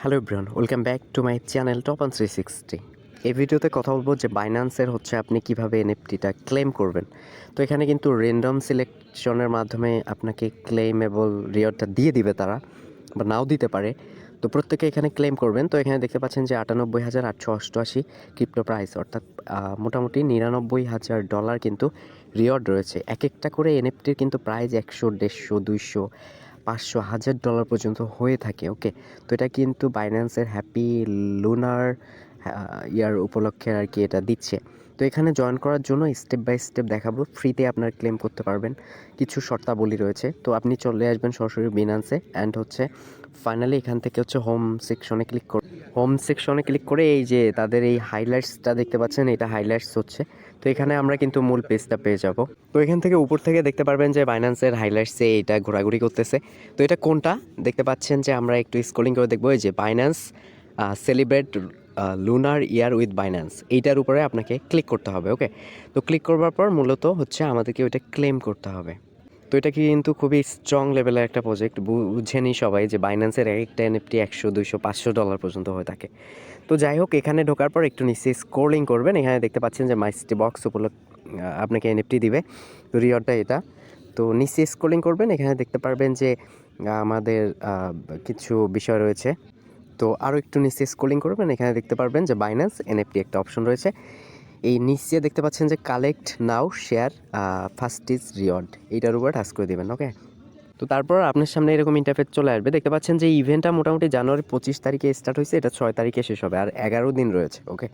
Hello everyone, welcome back to my channel top on 360। এই ভিডিওতে কথা বলবো যে বাইন্যান্সের আপনি কিভাবে এনএফটিটা ক্লেম করবেন। তো এখানে কিন্তু র্যান্ডম সিলেকশনের মাধ্যমে আপনাকে ক্লেমেবল রিওয়ার্ডটা দিয়ে দিবে তারা, বা নাও দিতে পারে। তো প্রত্যেকে এখানে ক্লেম করবেন। তো এখানে দেখতে পাচ্ছেন যে 98,888 ক্রিপ্টো প্রাইস, অর্থাৎ মোটামুটি $99,000 কিন্তু রিওয়ার্ড রয়েছে। এক একটা করে এনএফটির কিন্তু প্রাইস 100, 150, 200, 500, $1,000 পর্যন্ত হয়ে থাকে। ওকে, তো এটা কিন্তু বাইন্যান্সের হ্যাপি লুনার ইয়ার উপলক্ষে আর কি এটা দিচ্ছে। তো এখানে জয়েন করার জন্য স্টেপ বাই স্টেপ দেখাবো, ফ্রিতে আপনার ক্লেম করতে পারবেন। কিছু শর্তাবলী রয়েছে। তো আপনি চলে আসবেন সরাসরি বিনান্সে, অ্যান্ড ফাইনালি এখান থেকে হোম সেকশনে ক্লিক করে এই যে তাদের এই হাইলাইটসটা দেখতে পাচ্ছেন, এটা হাইলাইটস হচ্ছে। তো এখানে আমরা কিন্তু মূল পেজটা পেয়ে যাব। তো এখান থেকে উপর থেকে দেখতে পারবেন যে বাইন্যান্সের হাইলাইটসে এটা ঘোরাঘুরি করতেছে। তো এটা কোনটা দেখতে পাচ্ছেন যে আমরা একটু স্ক্রলিং করে দেখবো, এই যে Binance celebrate lunar year with Binance, এইটার উপরে আপনাকে ক্লিক করতে হবে। ওকে, তো ক্লিক করবার পর মূলত আমাদেরকে ওইটা ক্লেম করতে হবে। তো এটা কিন্তু খুবই স্ট্রং লেভেলের একটা প্রজেক্ট, বুঝেনি সবাই যে বাইন্যান্সের একটা এনএফটি 100, 200, $500 পর্যন্ত হয়ে থাকে। তো যাই হোক, এখানে ঢোকার পর একটু নিচে স্ক্রলিং করবেন। এখানে দেখতে পাচ্ছেন যে মাইস্টি বক্স আপনাকে এনএফটি দিবে, তো রিওয়ার্ডটা এটা। তো নিচে স্ক্রলিং করবেন, এখানে দেখতে পারবেন যে আমাদের কিছু বিষয় রয়েছে। তো আরও একটু নিচে স্ক্রলিং করবেন, এখানে দেখতে পারবেন যে বাইন্যান্স এনএফটি একটা অপশন রয়েছে। এই নিচে দেখতে পাচ্ছেন যে collect now share first is reward, এইটার উপর টাচ করে দেবেন। ওকে, তো তারপর আপনার সামনে এরকম ইন্টারফেস চলে আসবে। দেখতে পাচ্ছেন যে ইভেন্টটা মোটামুটি জানুয়ারি 25 তারিখে স্টার্ট হয়েছে, এটা 6 তারিখে শেষ হবে, আর 11 দিন রয়েছে। ওকে,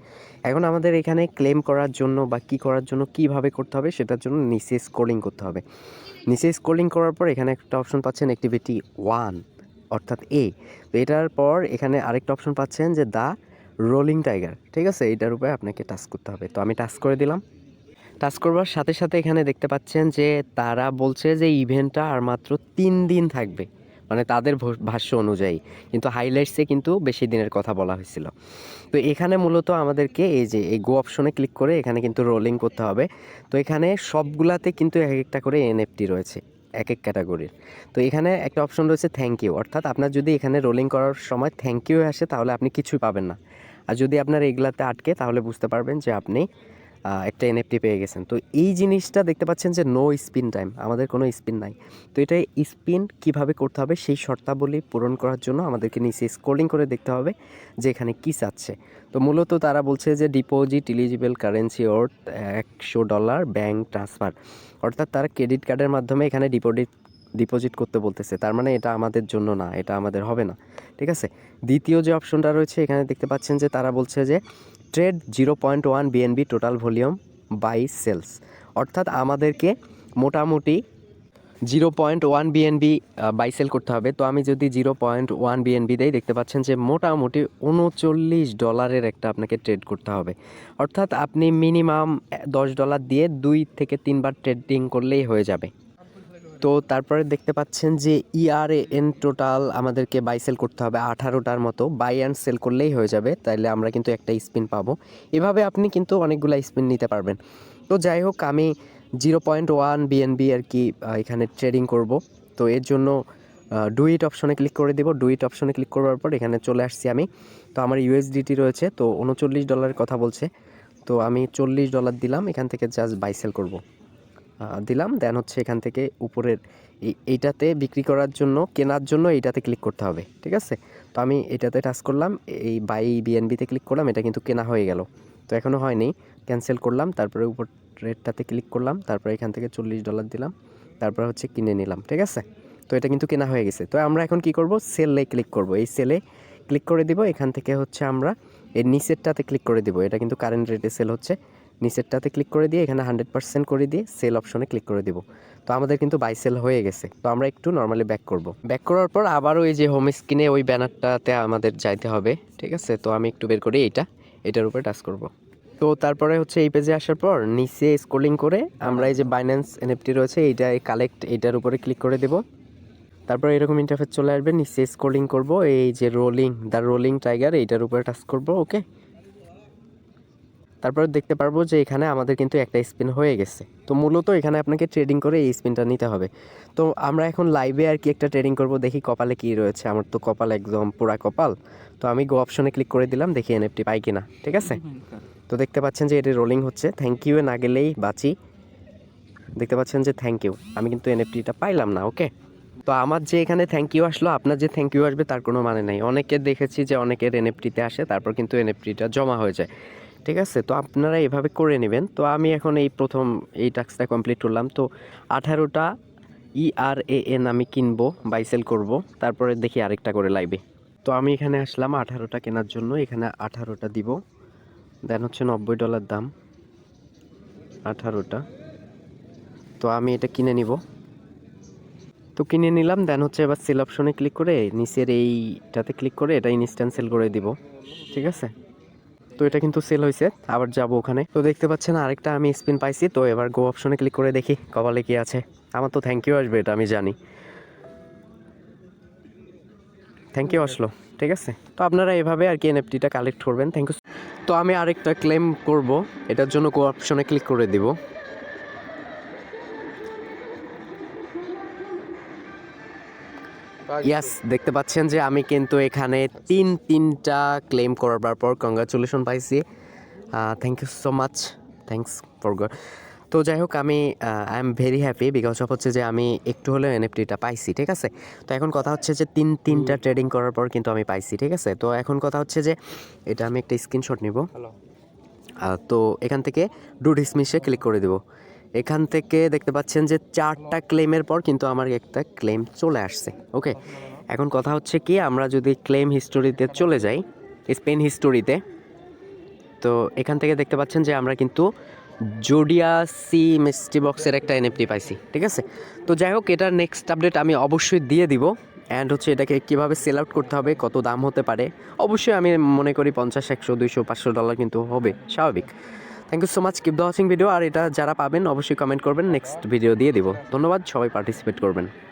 এখন আমাদের এখানে ক্লেম করার জন্য বা কী করার জন্য কীভাবে করতে হবে সেটার জন্য নিচে স্ক্রলিং করতে হবে। নিচে স্ক্রলিং করার পর এখানে একটা অপশন পাচ্ছেন অ্যাক্টিভিটি 1, অর্থাৎ এ। তো এটার পর এখানে আরেকটা অপশন পাচ্ছেন যে দ্য রোলিং টাইগার, ঠিক আছে, এটার উপরে আপনাকে টাচ করতে হবে। তো আমি টাচ করে দিলাম। টাচ করবার সাথে সাথে এখানে দেখতে পাচ্ছেন যে তারা বলছে যে ইভেন্টটা আর মাত্র 3 দিন থাকবে, মানে তাদের ভাষ্য অনুযায়ী, কিন্তু হাইলাইটসে কিন্তু বেশি দিনের কথা বলা হয়েছিল। তো এখানে মূলত আমাদেরকে এই যে এই গো অপশনে ক্লিক করে এখানে কিন্তু রোলিং করতে হবে। তো এখানে সবগুলাতে কিন্তু এক একটা করে এনএফটি রয়েছে, এক এক ক্যাটাগরির। তো এখানে একটা অপশন রয়েছে থ্যাংক ইউ, অর্থাৎ আপনার যদি এখানে রোলিং করার সময় থ্যাংক ইউ আসে তাহলে আপনি কিছুই পাবেন না। আর যদি আপনার এগুলাতে আটকে তাহলে বুঝতে পারবেন যে আপনি একটা এনএফটি পেয়ে গেছেন। তো এই জিনিসটা দেখতে পাচ্ছেন যে নো স্পিন টাইম, আমাদের কোনো স্পিন নাই। তো এটা স্পিন কিভাবে করতে হবে সেই শর্তাবলী পূরণ করার জন্য আমাদেরকে নিচে স্ক্রলিং করে দেখতে হবে যে এখানে কী চাচ্ছে। তো মূলত তারা বলছে যে ডিপোজিট ইলিজিবল কারেন্সি ওর $100 ব্যাঙ্ক ট্রান্সফার, অর্থাৎ তারা ক্রেডিট কার্ডের মাধ্যমে এখানে ডিপোজিট করতে বলতেছে। তার মানে এটা আমাদের জন্য না, এটা আমাদের হবে না, ঠিক আছে। দ্বিতীয় যে অপশনটা রয়েছে এখানে দেখতে পাচ্ছেন যে তারা বলছে যে trade 0.1 BNB total volume by sales, অর্থাৎ আমাদেরকে মোটামুটি 0.1 বিএনবি বাই সেল করতে হবে। তো আমি যদি 0.1 বিএনবি দেই, দেখতে পাচ্ছেন যে মোটামুটি $39 একটা আপনাকে ট্রেড করতে হবে, অর্থাৎ আপনি মিনিমাম $10 দিয়ে 2 থেকে 3 বার ট্রেডিং করলেই হয়ে যাবে। তো তারপরে দেখতে পাচ্ছেন যে ইআরএএন টোটাল আমাদেরকে বাই সেল করতে হবে 18টার মতো, বাই অ্যান্ড সেল করলেই হয়ে যাবে, তাইলে আমরা কিন্তু একটা স্পিন পাবো। এভাবে আপনি কিন্তু অনেকগুলো স্পিন নিতে পারবেন। তো যাই হোক, আমি 0.1 বিএনবি আর কি এখানে ট্রেডিং করব। তো এর জন্য ডুইট অপশনে ক্লিক করে দেব। ডুইট অপশনে ক্লিক করার পর এখানে চলে আসছি আমি। তো আমার ইউএসডিটি রয়েছে, তো $39 কথা বলছে। তো আমি $40 দিলাম, এখান থেকে জাস্ট বাই সেল করবো দিলাম। দেন এখান থেকে উপরের এইটাতে বিক্রি করার জন্য, কেনার জন্য এইটাতে ক্লিক করতে হবে, ঠিক আছে। তো আমি এটাতে টাচ করলাম, এই বাই বিএনবিতে ক্লিক করলাম, এটা কিন্তু কেনা হয়ে গেল। তো এখনও হয়নি, ক্যান্সেল করলাম, তারপরে উপর রেটটাতে ক্লিক করলাম, তারপরে এখান থেকে $40 দিলাম, তারপর কিনে নিলাম, ঠিক আছে। তো এটা কিন্তু কেনা হয়ে গেছে। তো আমরা এখন কি করব, সেলে ক্লিক করব। এই সেলে ক্লিক করে দিব। এখান থেকে আমরা এর নিচেরটাতে ক্লিক করে দিব, এটা কিন্তু কারেন্ট রেটে সেল হচ্ছে। নিচেরটাতে ক্লিক করে দিয়ে এখানে 100% করে দিয়ে সেল অপশনে ক্লিক করে দিব। তো আমাদের কিন্তু বাই সেল হয়ে গেছে। তো আমরা একটু নর্মালি ব্যাক করব। ব্যাক করার পর আবারও এই যে হোম স্ক্রিনে ওই ব্যানারটাতে আমাদের যাইতে হবে, ঠিক আছে। তো আমি একটু বের করি এটার উপরে টাচ করব। তো তারপরে এই পেজে আসার পর নিচে স্ক্রলিং করে আমরা এই যে বাইন্যান্স এনএফটি রয়েছে এইটা কালেক্ট, এইটার উপরে ক্লিক করে দেব। তারপর এরকম ইন্টারফেস চলে আসবে, নিচে স্ক্রলিং করব, এই যে দ্য রোলিং টাইগার এইটার উপরে টাচ করব। ওকে, তারপরে দেখতে পারবো যে এখানে আমাদের কিন্তু একটা স্পিন হয়ে গেছে। তো মূলত এখানে আপনাকে ট্রেডিং করে এই স্পিনটা নিতে হবে। তো আমরা এখন লাইভে আর কি একটা ট্রেডিং করব, দেখি কপালে কী রয়েছে। আমার তো কপাল একদম পুরা কপাল। তো আমি গো অপশনে ক্লিক করে দিলাম, দেখি এনএফটি পাই কিনা। ঠিক আছে, তো দেখতে পাচ্ছেন যে এটি রোলিং হচ্ছে। থ্যাংক ইউ না গেলেই বাঁচি। দেখতে পাচ্ছেন যে থ্যাংক ইউ, আমি কিন্তু এনএফটিটা পাইলাম না। ওকে, তো আমার যে এখানে থ্যাংক ইউ আসলো, আপনার যে থ্যাংক ইউ আসবে তার কোনো মানে নাই। অনেকের দেখেছি যে অনেকের এনএফটিতে আসে, তারপর কিন্তু এনএফটিটা জমা হয়ে যায়। ঠিক আছে, তো আপনারা এভাবে করে নেবেন। তো আমি এখন এই প্রথম এই টাস্কটা কমপ্লিট করলাম। তো 18টা ERAN আমি কিনবো, বাই সেল করবো, তারপরে দেখি আরেকটা করে লাইবে। তো আমি এখানে আসলাম 18টা কেনার জন্য, এখানে 18টা দিব। দেন হচ্ছে $90 দাম 18টা। তো আমি এটা কিনে নিব। তো কিনে নিলাম। দেন হচ্ছে এবার সেল অপশনে ক্লিক করে নিচের এইটাতে ক্লিক করে এটা ইনস্ট্যান্ট সেল করে দিব। ঠিক আছে, তো এটা কিন্তু সেল হয়েছে। আবার যাব ওখানে। তো দেখতে পাচ্ছেন আরেকটা আমি স্পিন পাইছি। তো এবার গো অপশনে ক্লিক করে দেখি কপালে কি আছে। আমার তো থ্যাংক ইউ আসবে, এটা আমি জানি। থ্যাংক ইউ আসলো। ঠিক আছে, তো আপনারা এভাবে আর কি এনএফটিটা কালেক্ট করবেন। Thank you. তো আমি আরেকটা ক্লেম করব, এটার জন্য গো অপশনে ক্লিক করে দিব। ইয়াস, দেখতে পাচ্ছেন যে আমি কিন্তু এখানে তিনটা ক্লেম করবার পর কংগ্রাচুলেশন পাইছি। Thank you so much, thanks for God. তো যাই হোক, আমি I am very happy because of হচ্ছে যে আমি একটু হলেও এনএফটিটা পাইছি। ঠিক আছে, তো এখন কথা হচ্ছে যে তিনটা ট্রেডিং করার পর কিন্তু আমি পাইছি। ঠিক আছে, তো এখন কথা হচ্ছে যে এটা আমি একটা স্ক্রিনশট নিব। তো এখান থেকে ডু ডিসমিসে ক্লিক করে দেব। এখান থেকে দেখতে পাচ্ছেন যে 4টা ক্লেমের পর কিন্তু আমার একটা ক্লেম চলে আসছে। ওকে, এখন কথা হচ্ছে কি, আমরা যদি ক্লেম হিস্টোরিতে চলে যাই, স্পেন হিস্টোরিতে, তো এখান থেকে দেখতে পাচ্ছেন যে আমরা কিন্তু জোডিয়াসি মিস্ট্রি বক্সের একটা এনএফটি পাইছি। ঠিক আছে, তো যাই হোক, এটার নেক্সট আপডেট আমি অবশ্যই দিয়ে দিব। অ্যান্ড হচ্ছে এটাকে কীভাবে সেল আউট করতে হবে, কত দাম হতে পারে, অবশ্যই আমি মনে করি 50, 100, 200, $500 কিন্তু হবে স্বাভাবিক। Thank you so much, keep the watching video. আর এটা যারা পাবেন অবশ্যই কমেন্ট করবেন, নেক্সট ভিডিও দিয়ে দিব। ধন্যবাদ, সবাই পার্টিসিপেট করবেন।